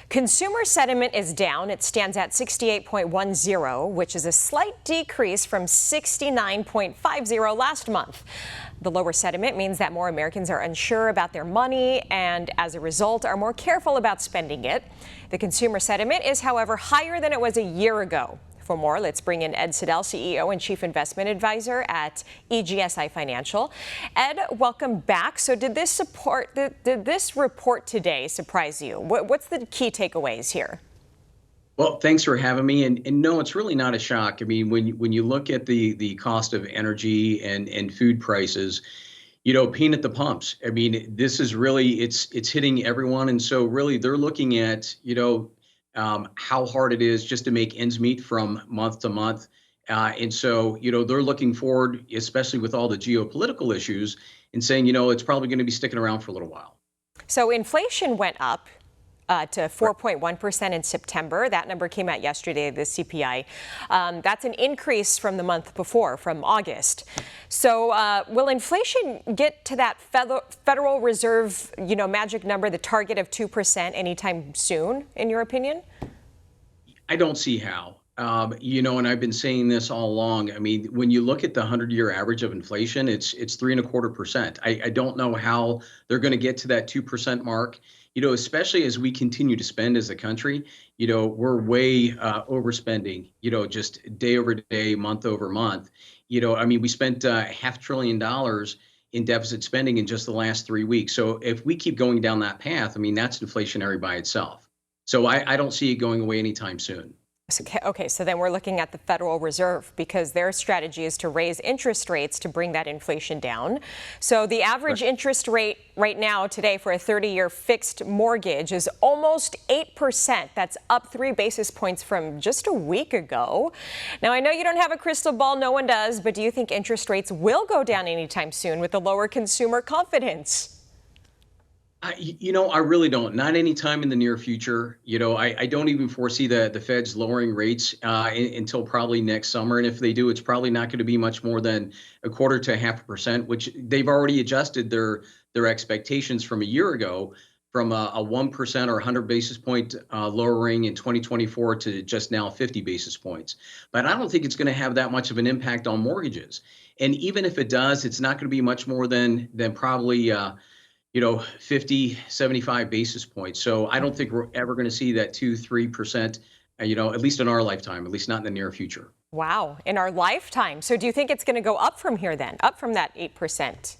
Consumer sentiment is down. It stands at 68.10, which is a slight decrease from 69.50 last month. The lower sentiment means that more Americans are unsure about their money and, as a result, are more careful about spending it. The consumer sentiment is, however, higher than it was a year ago. For more, let's bring in Ed Siddell, CEO and Chief Investment Advisor at EGSI Financial. Ed, welcome back. So did this report today surprise you? What's the key takeaways here? Well, thanks for having me. And no, it's really not a shock. I mean, when you look at the cost of energy and food prices, pain at the pumps. I mean, this is really, it's hitting everyone. And so really they're looking at, how hard it is just to make ends meet from month to month. And so, they're looking forward, especially with all the geopolitical issues, and saying, it's probably going to be sticking around for a little while. So inflation went up to 4.1% in September. That number came out yesterday, the CPI. That's an increase from the month before, from August. So will inflation get to that Federal Reserve, magic number, the target of 2% anytime soon, in your opinion? I don't see how. And I've been saying this all along. I mean, when you look at the 100-year average of inflation, it's 3.25%. I don't know how they're going to get to that 2% mark. Especially as we continue to spend as a country, we're way overspending, just day over day, month over month. We spent $500 billion in deficit spending in just the last 3 weeks. So if we keep going down that path, that's inflationary by itself. So I don't see it going away anytime soon. Okay, so then we're looking at the Federal Reserve, because their strategy is to raise interest rates to bring that inflation down. So the average interest rate right now today for a 30-year fixed mortgage is almost 8%. That's up 3 basis points from just a week ago. Now, I know you don't have a crystal ball, no one does, but do you think interest rates will go down anytime soon with the lower consumer confidence? I really don't. Not anytime in the near future. I don't even foresee the Feds lowering rates until probably next summer. And if they do, it's probably not going to be much more than 1/4 to 0.5%, which they've already adjusted their expectations from a year ago, from a 1% or 100 basis point lowering in 2024 to just now 50 basis points. But I don't think it's going to have that much of an impact on mortgages. And even if it does, it's not going to be much more than probably 50, 75 basis points. So I don't think we're ever going to see that 2-3%, at least in our lifetime, at least not in the near future. Wow, in our lifetime. So do you think it's going to go up from here then, up from that 8%?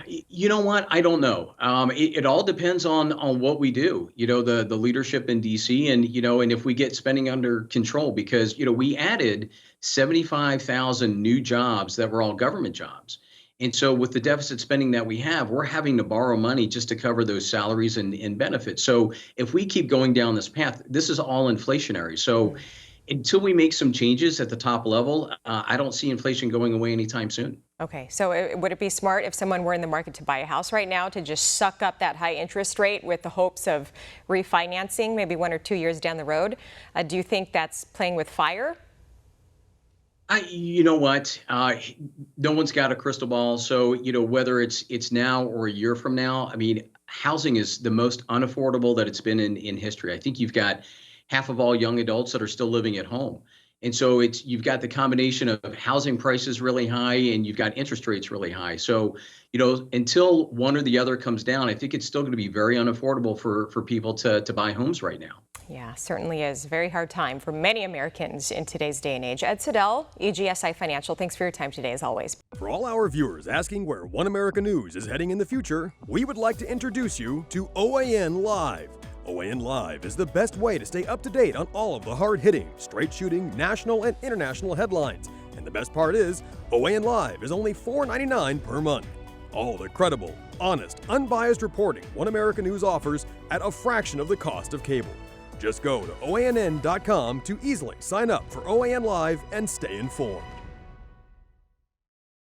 You know what? I don't know. It all depends on what we do, the leadership in D.C. and if we get spending under control, because, we added 75,000 new jobs that were all government jobs. And so with the deficit spending that we have, we're having to borrow money just to cover those salaries and benefits. So if we keep going down this path, this is all inflationary. So until we make some changes at the top level, I don't see inflation going away anytime soon. Okay, so would it be smart if someone were in the market to buy a house right now to just suck up that high interest rate with the hopes of refinancing maybe 1 or 2 years down the road? Do you think that's playing with fire? You know what? No one's got a crystal ball. So, whether it's now or a year from now, housing is the most unaffordable that it's been in history. I think you've got half of all young adults that are still living at home. And so you've got the combination of housing prices really high and you've got interest rates really high. So, until one or the other comes down, I think it's still going to be very unaffordable for people to buy homes right now. Yeah, certainly is. Very hard time for many Americans in today's day and age. Ed Siddell, EGSI Financial, thanks for your time today, as always. For all our viewers asking where One America News is heading in the future, we would like to introduce you to OAN Live. OAN Live is the best way to stay up to date on all of the hard-hitting, straight-shooting, national and international headlines. And the best part is, OAN Live is only $4.99 per month. All the credible, honest, unbiased reporting One America News offers at a fraction of the cost of cable. Just go to OANN.com to easily sign up for OAN Live and stay informed.